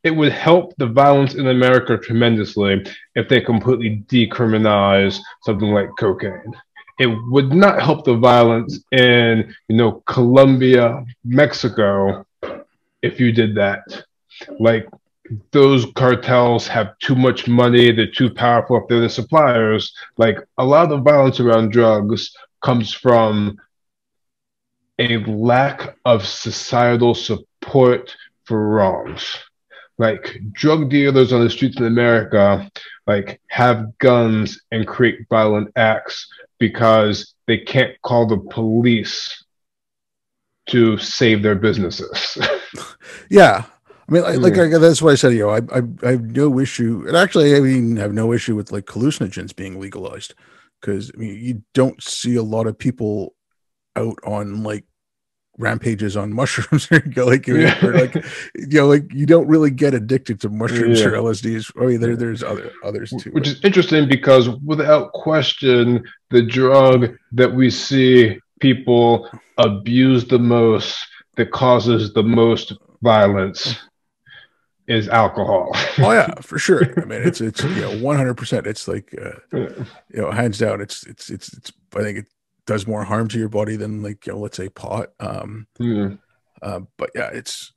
it would help the violence in America tremendously if they completely decriminalize something like cocaine. It would not help the violence in, you know, Colombia, Mexico, if you did that. Like those cartels have too much money, they're too powerful if they're the suppliers. Like a lot of the violence around drugs comes from a lack of societal support for wrongs. Like drug dealers on the streets in America, like have guns and create violent acts because they can't call the police to save their businesses. Yeah. I mean, Yeah. that's why I said, I have no issue, and actually, I even have no issue with like hallucinogens being legalized, because I mean, you don't see a lot of people out on like rampages on mushrooms or or like, like you don't really get addicted to mushrooms or Yeah. LSDs. I mean, there's others too, Which but is interesting because without question, the drug that we see people abuse the most, that causes the most violence, is alcohol. oh yeah, for sure. I mean, it's 100%. It's like hands down. It's. I think it does more harm to your body than like let's say pot. Yeah. But yeah, it's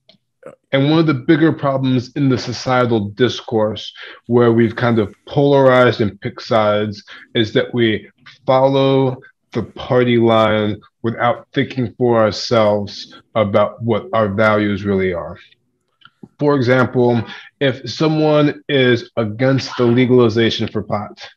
And one of the bigger problems in the societal discourse, where we've kind of polarized and picked sides, is that we follow the party line without thinking for ourselves about what our values really are. For example, if someone is against the legalization for pot,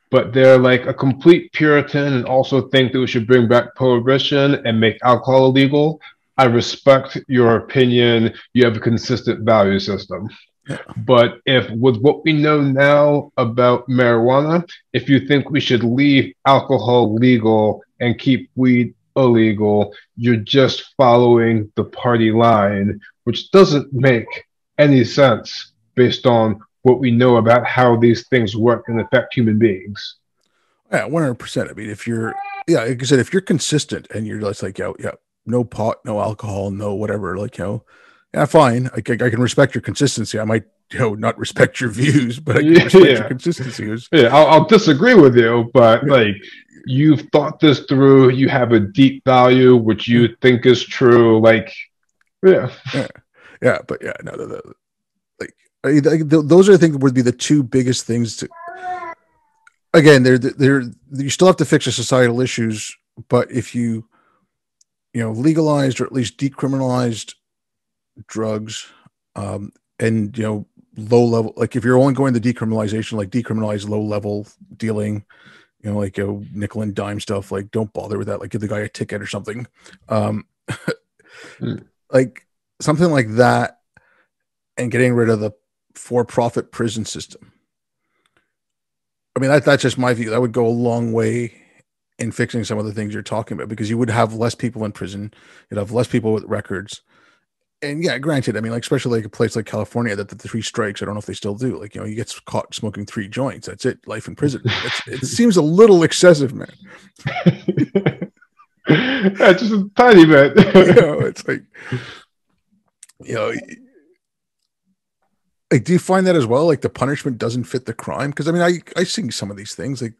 but they're like a complete Puritan and also think that we should bring back prohibition and make alcohol illegal, I respect your opinion. You have a consistent value system. yeah, But if, with what we know now about marijuana, if you think we should leave alcohol legal and keep weed illegal, you're just following the party line, which doesn't make any sense based on what we know about how these things work and affect human beings. yeah, 100%. I mean, if you're like I said, if you're consistent and you're just like no pot, no alcohol, no whatever, like yeah, fine. I can respect your consistency. I might not respect your views, but I can respect your Yeah, consistency. yeah. I'll disagree with you, but like you've thought this through. You have a deep value, which you think is true. Like, yeah, Yeah, yeah, but yeah, no, like those are the things would be the two biggest things to. Again, they're you still have to fix the societal issues, but if legalized or at least decriminalized drugs, and low level, like if you're only going the decriminalization, like decriminalize low level dealing, like nickel and dime stuff, like don't bother with that, like give the guy a ticket or something, um mm, like something like that, and getting rid of the for-profit prison system. I mean, that's just my view. That would go a long way in fixing some of the things you're talking about, because you would have less people in prison, you'd have less people with records. And yeah, granted, I mean, like especially like a place like California, that the three strikes, I don't know if they still do. Like, you get caught smoking 3 joints, that's it, life in prison. It seems a little excessive, man. yeah, just a tiny bit. It's like, you know, like, do you find that as well? Like the punishment doesn't fit the crime? Because I mean, I see some of these things, like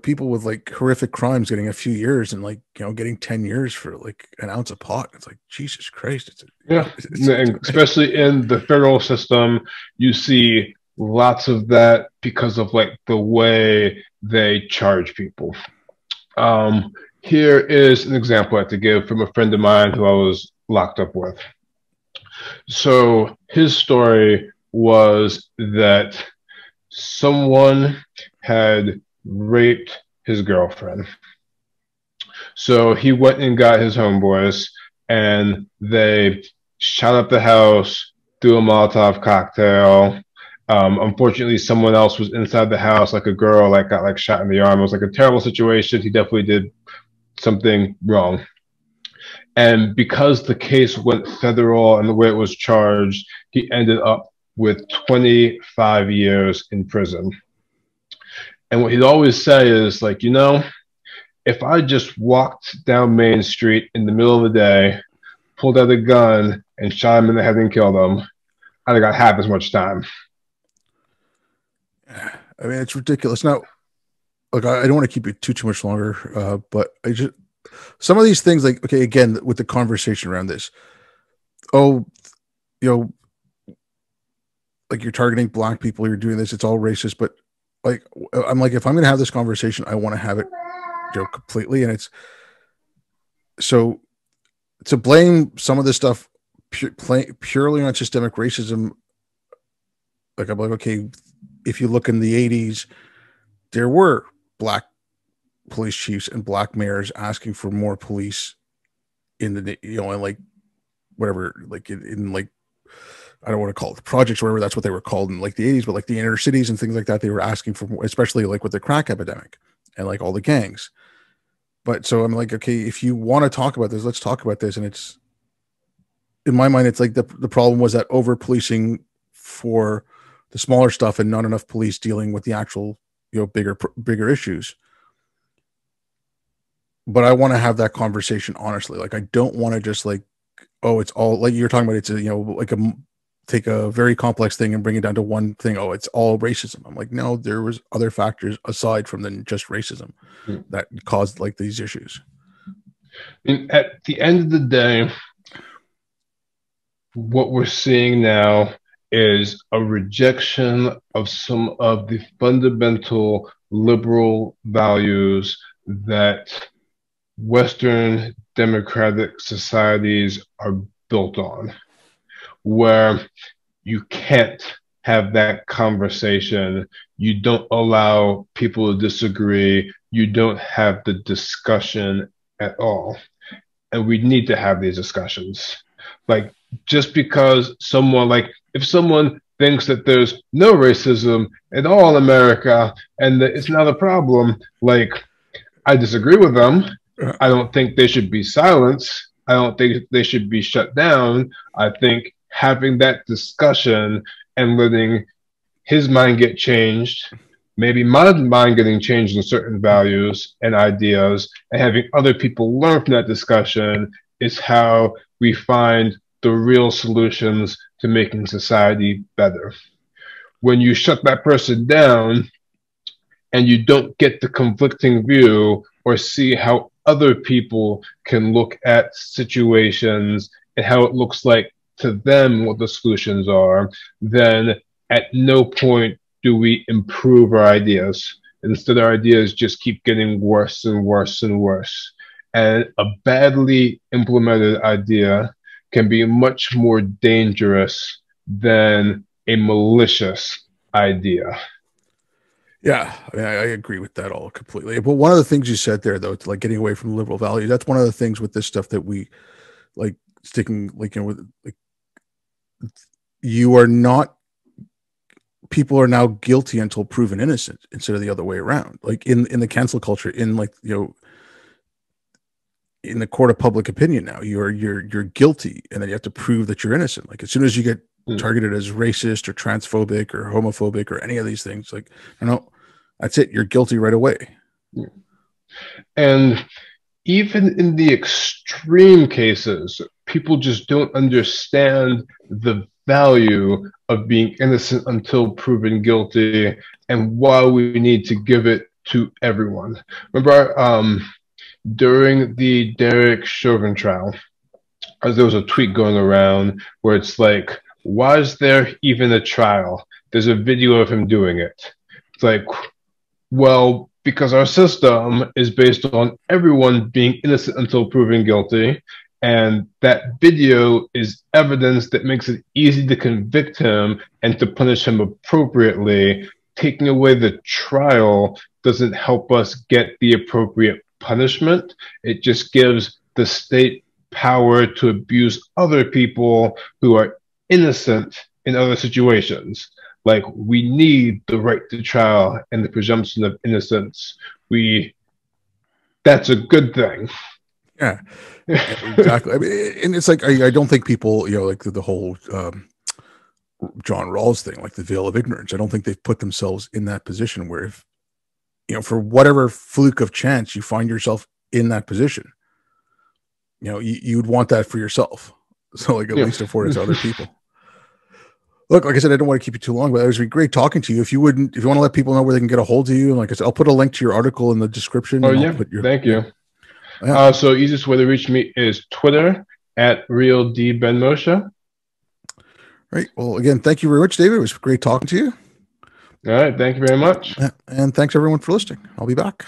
people with like horrific crimes getting a few years, and like getting 10 years for like an ounce of pot. It's like Jesus Christ! Yeah, and especially in the federal system, you see lots of that because of like the way they charge people. Um, Here is an example I have to give from a friend of mine who I was locked up with. So his story was that someone had raped his girlfriend. So he went and got his homeboys, and they shot up the house, threw a Molotov cocktail. Unfortunately, someone else was inside the house, like a girl, like got like shot in the arm. It was like a terrible situation. He definitely did something wrong. And because the case went federal and the way it was charged, he ended up with 25 years in prison. And what he'd always say is like, if I just walked down Main Street in the middle of the day, pulled out a gun and shot him in the head and killed him, I'd have got half as much time. I mean, it's ridiculous. Now, look, I don't want to keep you too much longer, but I just some of these things, like, okay, again, with the conversation around this, oh, you know, like you're targeting black people, you're doing this, it's all racist, but like, I'm like, if I'm going to have this conversation, I want to have it, completely. And it's so to blame some of this stuff purely on systemic racism. Like, I'm like, okay, if you look in the 80s, there were black police chiefs and black mayors asking for more police in the, and like whatever, like in like, I don't want to call it the projects or whatever, that's what they were called in like the 80s, but like the inner cities and things like that, they were asking for more, especially like with the crack epidemic and like all the gangs. But so I'm like, okay, if you want to talk about this, let's talk about this. And it's, in my mind, it's like the problem was that over policing for the smaller stuff and not enough police dealing with the actual, bigger issues. But I want to have that conversation honestly. Like, I don't want to just like, oh, it's all like you're talking about. It's a, like take a very complex thing and bring it down to one thing. Oh, it's all racism. I'm like, no, there was other factors aside from than just racism that caused like these issues. And at the end of the day, what we're seeing now is a rejection of some of the fundamental liberal values that Western democratic societies are built on, where you can't have that conversation. You don't allow people to disagree. You don't have the discussion at all. And we need to have these discussions. Like, just because if someone thinks that there's no racism at all in America and that it's not a problem, like, I disagree with them. I don't think they should be silenced. I don't think they should be shut down. I think having that discussion and letting his mind get changed, maybe my mind getting changed in certain values and ideas, and having other people learn from that discussion is how we find the real solutions to making society better. When you shut that person down and you don't get the conflicting view or see how other people can look at situations and how it looks like to them what the solutions are, then at no point do we improve our ideas. Instead, our ideas just keep getting worse and worse and worse. And a badly implemented idea can be much more dangerous than a malicious idea. Yeah, I mean, I agree with that all completely. But one of the things you said there, though, it's like getting away from liberal values. That's one of the things with this stuff that we like sticking, like, with like, you are not. People are now guilty until proven innocent, instead of the other way around. Like in the cancel culture, in like in the court of public opinion, now you're guilty, and then you have to prove that you're innocent. Like as soon as you get targeted as racist or transphobic or homophobic or any of these things, like, no, that's it, you're guilty right away. And even in the extreme cases, people just don't understand the value of being innocent until proven guilty and why we need to give it to everyone. Remember, during the Derek Chauvin trial, there was a tweet going around where it's like, why is there even a trial? There's a video of him doing it. It's like, well, because our system is based on everyone being innocent until proven guilty, and that video is evidence that makes it easy to convict him and to punish him appropriately. Taking away the trial doesn't help us get the appropriate punishment. It just gives the state power to abuse other people who are innocent in other situations. Like, we need the right to trial and the presumption of innocence. That's a good thing. Yeah, exactly. I mean, and it's like, I don't think people, like the whole John Rawls thing, like the veil of ignorance. I don't think they've put themselves in that position where, if for whatever fluke of chance you find yourself in that position, you'd want that for yourself. So like, at least afford it to other people. Look, like I said, I don't want to keep you too long, but it was great talking to you. If you want to let people know where they can get a hold of you, and like I said, I'll put a link to your article in the description. Oh yeah, thank you. Yeah. So easiest way to reach me is Twitter at Real D Ben Moshe. Right. Well, again, thank you very much, David. It was great talking to you. All right. Thank you very much. And thanks everyone for listening. I'll be back.